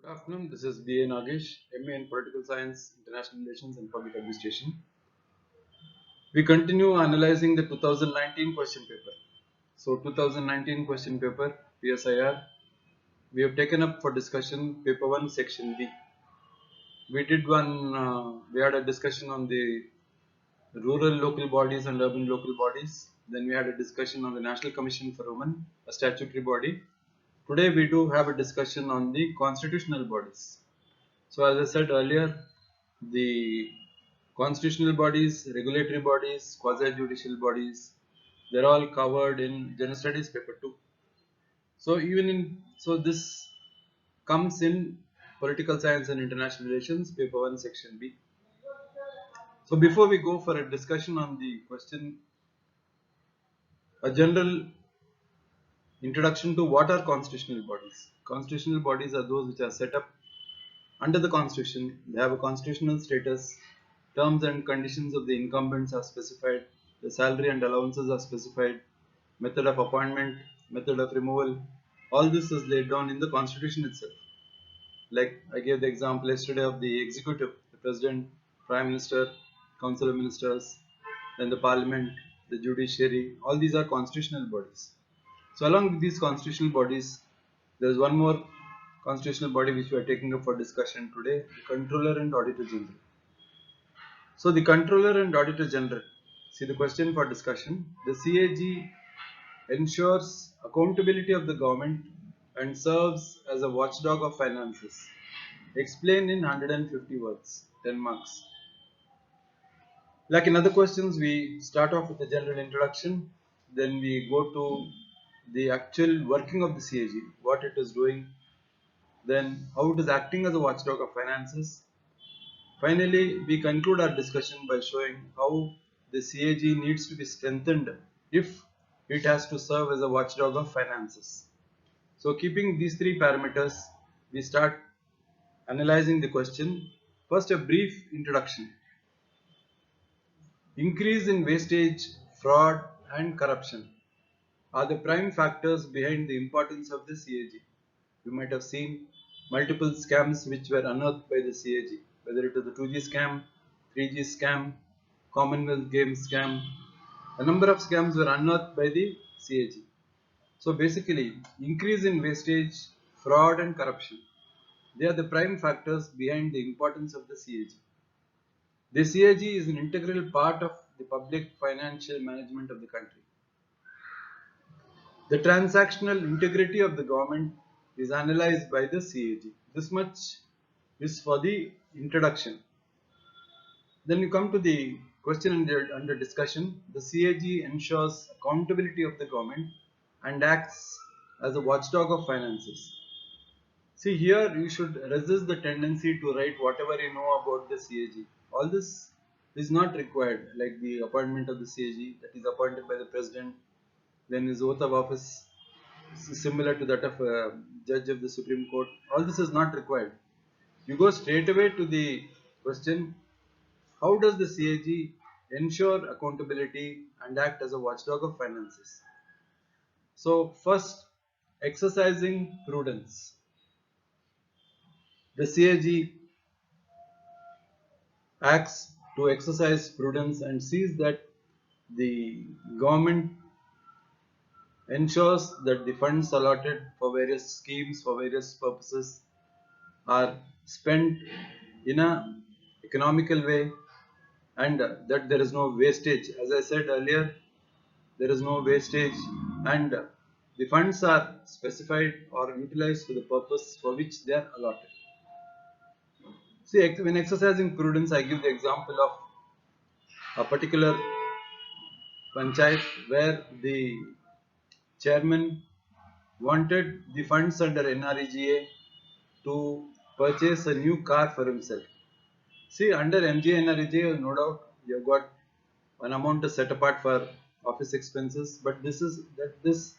Good afternoon, this is B.A. Nagesh, MA in Political Science, International Relations and Public Administration. We continue analyzing the 2019 question paper. So 2019 question paper, PSIR, we have taken up for discussion paper 1 section B. We had a discussion on the rural local bodies and urban local bodies. Then we had a discussion on the National Commission for Women, a statutory body. Today we do have a discussion on the constitutional bodies. So as I said earlier, the constitutional bodies, regulatory bodies, quasi-judicial bodies, they're all covered in General Studies paper 2. So this comes in Political Science and International Relations paper 1 section B. So before we go for a discussion on the question, a general introduction to what are constitutional bodies. Constitutional bodies are those which are set up under the constitution. They have a constitutional status. Terms and conditions of the incumbents are specified. The salary and allowances are specified. Method of appointment, method of removal, all this is laid down in the constitution itself. Like I gave the example yesterday of the executive, the president, prime minister, council of ministers, then the parliament, the judiciary, all these are constitutional bodies. So along with these constitutional bodies, there is one more constitutional body which we are taking up for discussion today, the Controller and Auditor General. So the Controller and Auditor General, see the question for discussion, the CAG ensures accountability of the government and serves as a watchdog of finances. Explain in 150 words, 10 marks. Like in other questions, we start off with a general introduction, then we go to the actual working of the CAG, what it is doing, then how it is acting as a watchdog of finances. Finally, we conclude our discussion by showing how the CAG needs to be strengthened if it has to serve as a watchdog of finances. So keeping these three parameters, we start analyzing the question. First, a brief introduction. Increase in wastage, fraud and corruption are the prime factors behind the importance of the CAG. You might have seen multiple scams which were unearthed by the CAG, whether it was the 2G scam, 3G scam, Commonwealth Games scam. A number of scams were unearthed by the CAG. So basically, increase in wastage, fraud and corruption, they are the prime factors behind the importance of the CAG. The CAG is an integral part of the public financial management of the country. The transactional integrity of the government is analyzed by the CAG. This much is for the introduction. Then you come to the question under discussion. The CAG ensures accountability of the government and acts as a watchdog of finances. See, here you should resist the tendency to write whatever you know about the CAG. All this is not required, like the appointment of the CAG, that is appointed by the president, then his oath of office similar to that of a judge of the Supreme Court. All this is not required. You go straight away to the question, how does the CAG ensure accountability and act as a watchdog of finances? So first, exercising prudence. The CAG acts to exercise prudence and sees that the government ensures that the funds allotted for various schemes, for various purposes are spent in a economical way and that there is no wastage. As I said earlier, there is no wastage and the funds are specified or utilized for the purpose for which they are allotted. See, when exercising prudence, I give the example of a particular panchayat where the chairman wanted the funds under NREGA to purchase a new car for himself. See, under MGA NREGA, no doubt you have got an amount to set apart for office expenses, but this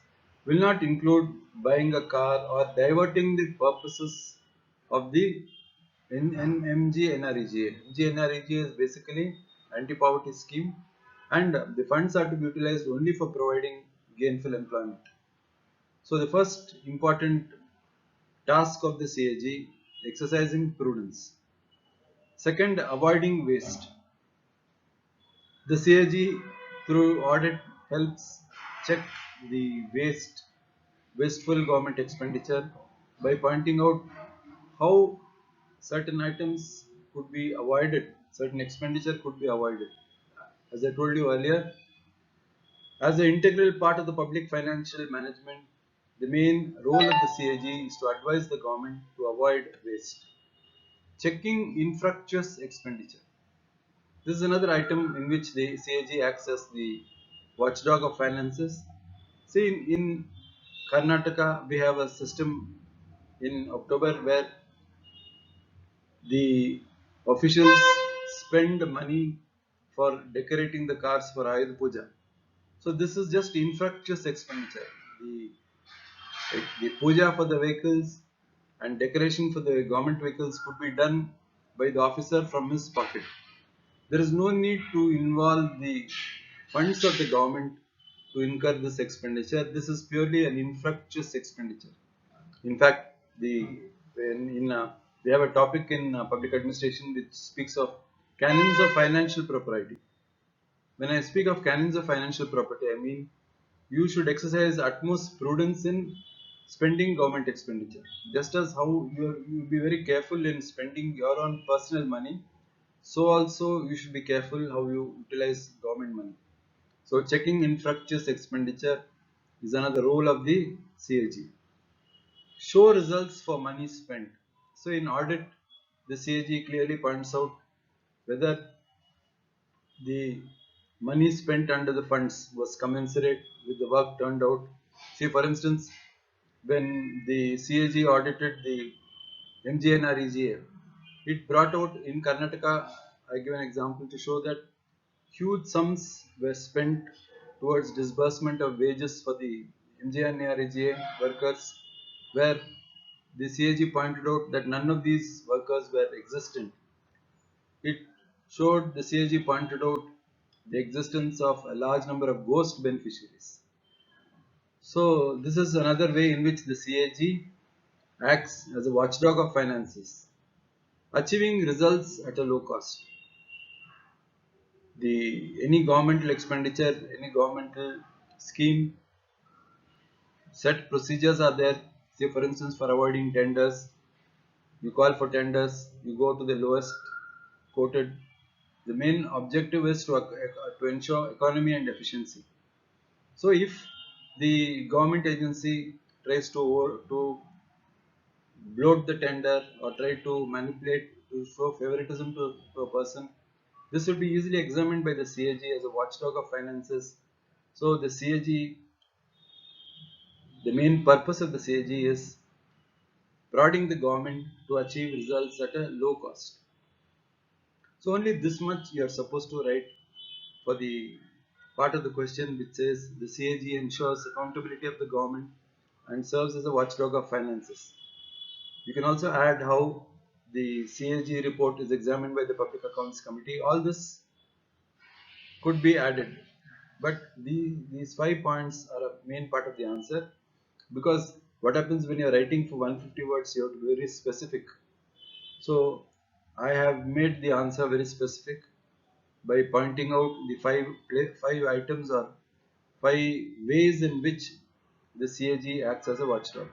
will not include buying a car or diverting the purposes of the MG NREGA. MG NREGA is basically anti-poverty scheme and the funds are to be utilized only for providing gainful employment. So the first important task of the CAG exercising prudence. Second, avoiding waste. The CAG through audit helps check the wasteful government expenditure by pointing out how certain items could be avoided, certain expenditure could be avoided. As I told you earlier, as an integral part of the public financial management, the main role of the CAG is to advise the government to avoid waste. Checking infructuous expenditure. This is another item in which the CAG acts as the watchdog of finances. See, in Karnataka, we have a system in October where the officials spend money for decorating the cars for Ayush Puja. So this is just infructuous expenditure. The, the puja for the vehicles and decoration for the government vehicles could be done by the officer from his pocket. There is no need to involve the funds of the government to incur this expenditure. This is purely an infructuous expenditure. In fact, they have a topic in public administration which speaks of canons of financial propriety. When I speak of canons of financial property, I mean you should exercise utmost prudence in spending government expenditure. Just as how you be very careful in spending your own personal money, so also you should be careful how you utilize government money. So checking infructuous expenditure is another role of the CAG. Show results for money spent. So in audit, the CAG clearly points out whether the money spent under the funds was commensurate with the work turned out. See, for instance, when the CAG audited the MGNREGA, it brought out in Karnataka, I give an example to show that huge sums were spent towards disbursement of wages for the MGNREGA workers, where the CAG pointed out that none of these workers were existent. It showed the CAG pointed out the existence of a large number of ghost beneficiaries. So this is another way in which the CAG acts as a watchdog of finances, achieving results at a low cost. Any governmental expenditure, any governmental scheme, set procedures are there. Say for instance, for avoiding tenders, you call for tenders, you go to the lowest quoted. The main objective is to ensure economy and efficiency. So if the government agency tries to bloat the tender or try to manipulate to show favoritism to a person, this will be easily examined by the CAG as a watchdog of finances. So the CAG, the main purpose of the CAG is prodding the government to achieve results at a low cost. So only this much you are supposed to write for the part of the question which says the CAG ensures accountability of the government and serves as a watchdog of finances. You can also add how the CAG report is examined by the Public Accounts Committee. All this could be added, but these 5 points are a main part of the answer, because what happens when you are writing for 150 words, you have to be very specific. So I have made the answer very specific by pointing out the five items or 5 ways in which the CAG acts as a watchdog.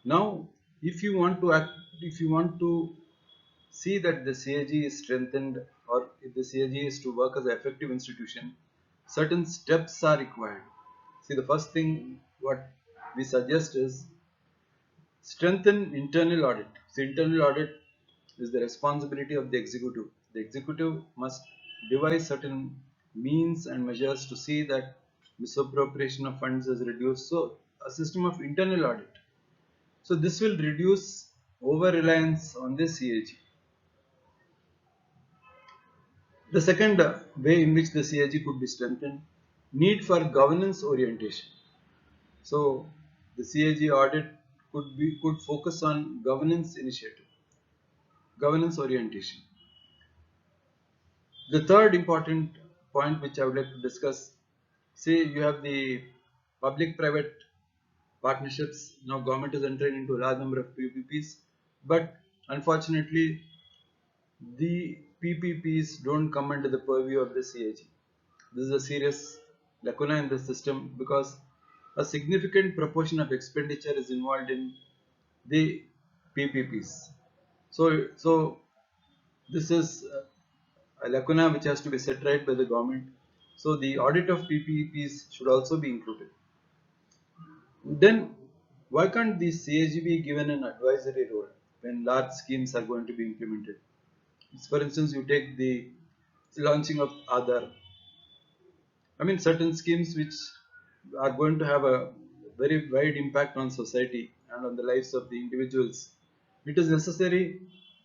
Now, if you want to see that the CAG is strengthened, or if the CAG is to work as an effective institution, certain steps are required. See, the first thing what we suggest is strengthen internal audit. So internal audit is the responsibility of the executive. The executive must devise certain means and measures to see that misappropriation of funds is reduced. So a system of internal audit. So this will reduce over reliance on the CAG. The second way in which the CAG could be strengthened, need for governance orientation. So the CAG audit could focus on governance initiative, governance orientation. The third important point which I would like to discuss, say you have the public-private partnerships. Now government is entering into a large number of PPPs. But unfortunately, the PPPs don't come under the purview of the CAG. This is a serious lacuna in the system because a significant proportion of expenditure is involved in the PPPs. So this is a lacuna which has to be set right by the government. So the audit of PPPs should also be included. Then why can't the CAG be given an advisory role when large schemes are going to be implemented? For instance, you take the launching of Aadhaar. I mean, certain schemes which are going to have a very wide impact on society and on the lives of the individuals. It is necessary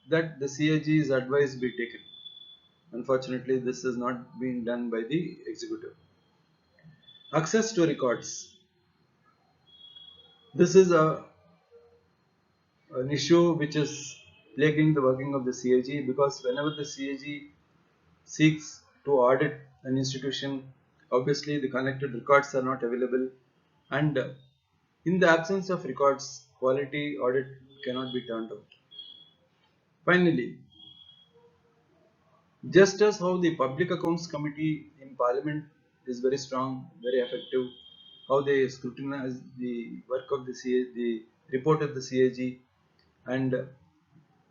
that the CAG's advice be taken. Unfortunately, this is not being done by the executive. Access to records. This is an issue which is plaguing the working of the CAG because whenever the CAG seeks to audit an institution, obviously the connected records are not available, and in the absence of records, quality audit cannot be turned out. Finally, just as how the Public Accounts Committee in Parliament is very strong, very effective, how they scrutinize the work of the the report of the CAG and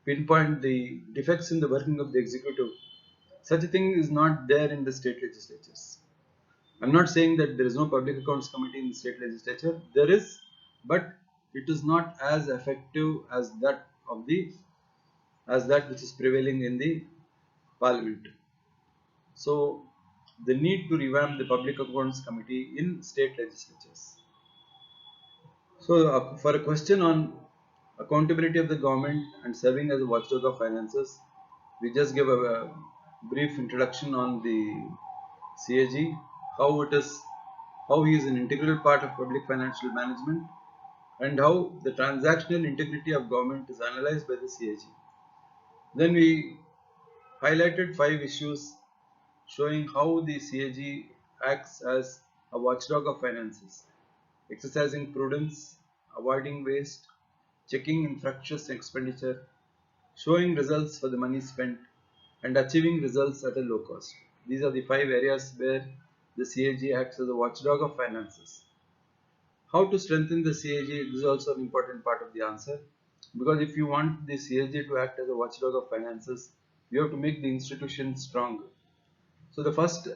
pinpoint the defects in the working of the executive, such a thing is not there in the state legislatures. I'm not saying that there is no Public Accounts Committee in the state legislature. There is, but it is not as effective as that which is prevailing in the Parliament. So, the need to revamp the Public Accounts Committee in state legislatures. So, for a question on accountability of the government and serving as a watchdog of finances, we just gave a brief introduction on the CAG, how it is, how he is an integral part of public financial management, and how the transactional integrity of government is analyzed by the CAG. Then we highlighted 5 issues showing how the CAG acts as a watchdog of finances, exercising prudence, avoiding waste, checking infructuous expenditure, showing results for the money spent, and achieving results at a low cost. These are the 5 areas where the CAG acts as a watchdog of finances. How to strengthen the CAG? This is also an important part of the answer, because if you want the CAG to act as a watchdog of finances, you have to make the institution strong. So the first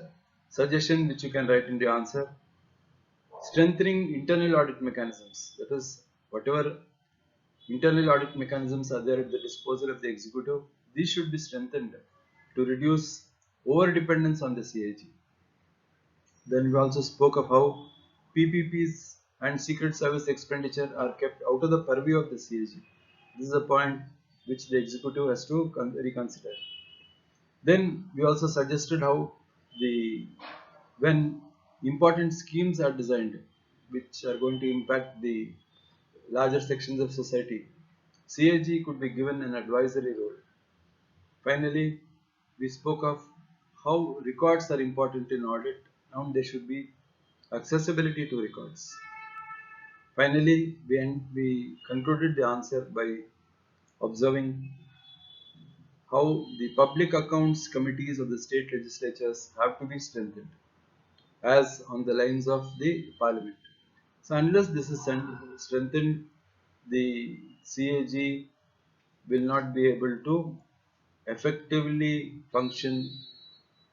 suggestion which you can write in the answer, strengthening internal audit mechanisms. That is, whatever internal audit mechanisms are there at the disposal of the executive, these should be strengthened to reduce over dependence on the CAG. Then we also spoke of how PPPs and Secret Service expenditure are kept out of the purview of the CAG. This is a point which the executive has to reconsider. Then we also suggested how the when important schemes are designed which are going to impact the larger sections of society, CAG could be given an advisory role. Finally, we spoke of how records are important in audit and there should be accessibility to records. Finally, we concluded the answer by observing how the public accounts committees of the state legislatures have to be strengthened as on the lines of the parliament. So unless this is strengthened, the CAG will not be able to effectively function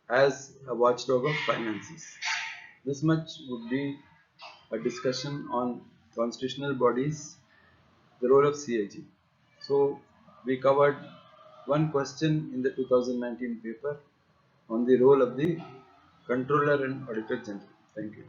as a watchdog of finances. This much would be a discussion on constitutional bodies, the role of CAG. So we covered one question in the 2019 paper on the role of the Controller and Auditor General. Thank you.